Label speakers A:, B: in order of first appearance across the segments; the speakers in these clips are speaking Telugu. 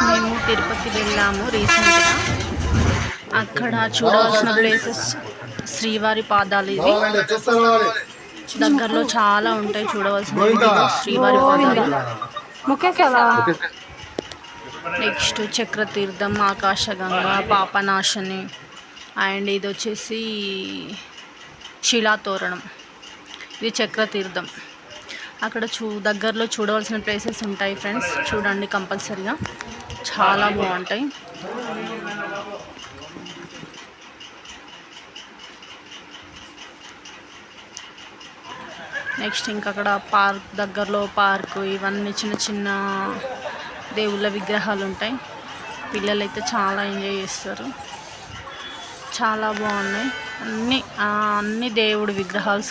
A: మేము తిరుపతి వెళ్ళాము రీసెంట్గా. అక్కడ చూడవలసిన ప్లేసెస్ శ్రీవారి పాదాలు. ఇవి దగ్గరలో చాలా ఉంటాయి చూడవలసిన శ్రీవారి పాదాలు. నెక్స్ట్ చక్రతీర్థం, ఆకాశగంగ, పాపనాశని, అండ్ ఇది వచ్చేసి శిలాతోరణం. ఇది చక్రతీర్థం. అక్కడ దగ్గరలో చూడవలసిన ప్లేసెస్ ఉంటాయి ఫ్రెండ్స్, చూడండి కంపల్సరీగా, చాలా బాగుంటాయి. నెక్స్ట్ ఇంకా అక్కడ పార్క్, దగ్గరలో పార్కు, ఇవన్నీ చిన్న చిన్న దేవుళ్ళ విగ్రహాలు ఉంటాయి. పిల్లలు అయితే చాలా ఎంజాయ్ చేస్తారు, చాలా బాగున్నాయి. అన్ని దేవుడి విగ్రహాలు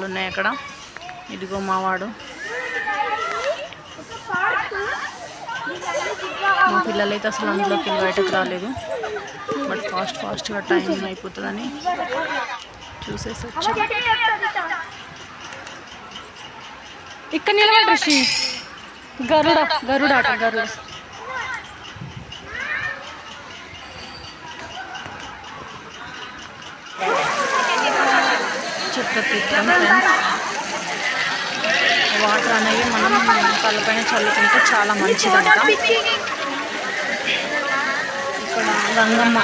A: ఉన్నాయి అక్కడ. ఇదిగో మావాడు, మా పిల్లలైతే అసలు అందులోకి బయటకు రాలేదు. బట్ ఫాస్ట్గా టైం అయిపోతుందని చూసేసి వచ్చారు. ఇక్కడ నిలబడి గరుడ చక్రతీర్థం ఫ్రెండ్స్. వాటర్ అనేవి మనం తలపైన చల్లుకుంటే చాలా మంచిదంట. ఇక్కడ గంగమ్మ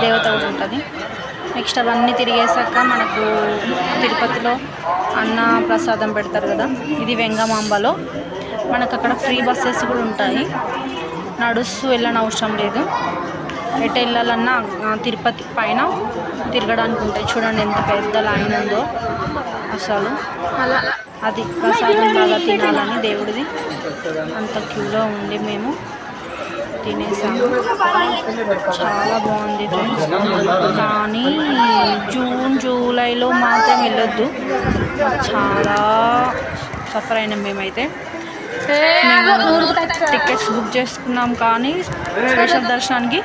A: దేవత కూడా ఉంటుంది. నెక్స్ట్ అవన్నీ తిరిగేసాక మనకు తిరుపతిలో అన్న ప్రసాదం పెడతారు కదా, ఇది వెంగమాంబలో. మనకు అక్కడ ఫ్రీ బస్సెస్ కూడా ఉంటాయి, నడుస్తూ వెళ్ళని అవసరం లేదు. ఎటు వెళ్ళాలన్నా తిరుపతి పైన తిరగడానికి ఉంటాయి. చూడండి ఎంత పెద్ద లైన్ ఉందో అసలు. అది ప్రసాదం బాగా తినాలని దేవుడిది, అంత క్యూలో ఉండి మేము తినేసాము. చాలా బాగుంది ఫ్రెండ్స్. కానీ జూన్ జూలైలో మాత్రం వెళ్ళొద్దు, చాలా సఫర్ అయినాం మేమైతే. టికెట్స్ బుక్ చేసుకున్నాం కానీ స్పెషల్ దర్శనానికి,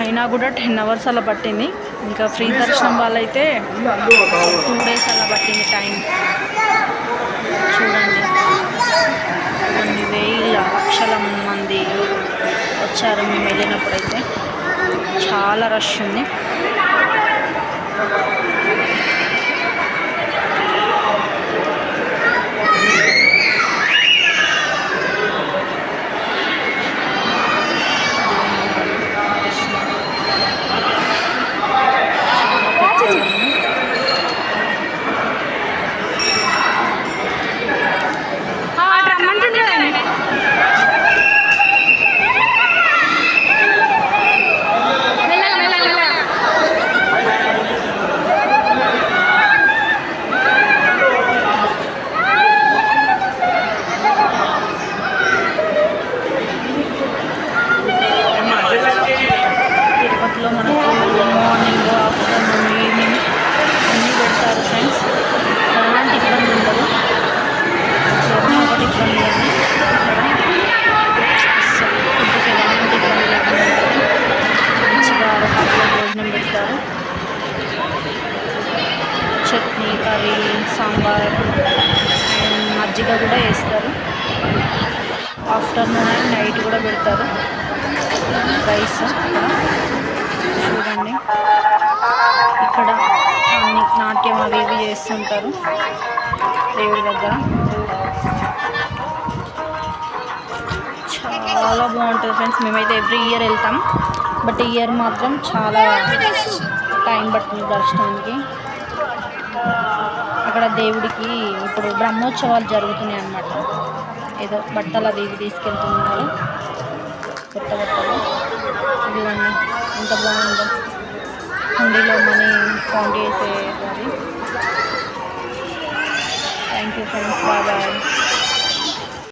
A: అయినా కూడా 10 hours అలా పట్టింది. ఇంకా ఫ్రీ దర్శనం వాళ్ళైతే 2 days అలా పట్టింది టైం. చూడండి కొన్ని వేల లక్షల మంది వచ్చారు మేము వెళ్ళినప్పుడైతే. చాలా రష్ ఉంది. చట్నీ, కర్రీ, సాంబార్ అండ్ మజ్జిగ కూడా వేస్తారు. ఆఫ్టర్నూన్ అండ్ నైట్ కూడా పెడతారు రైస్. చూడండి ఇక్కడ అన్ని నాట్యం అవి ఇవి చేస్తుంటారు దేవుడి దగ్గర. చాలా బాగుంటుంది ఫ్రెండ్స్. మేమైతే ఎవ్రీ ఇయర్ వెళ్తాం, బట్ ఈ ఇయర్ మాత్రం చాలా టైం పట్టింది దర్శనానికి. అక్కడ దేవుడికి ఇప్పుడు బ్రహ్మోత్సవాలు జరుగుతున్నాయి అన్నమాట. ఏదో బట్టలు అవి ఇవి తీసుకెళ్తున్నారు, కొత్త బట్టలు. ఇదిగోండి ఎంత బాగుందో, హుండీలో మనీ కౌంట్ చేసేది. Thank you friends, bye bye.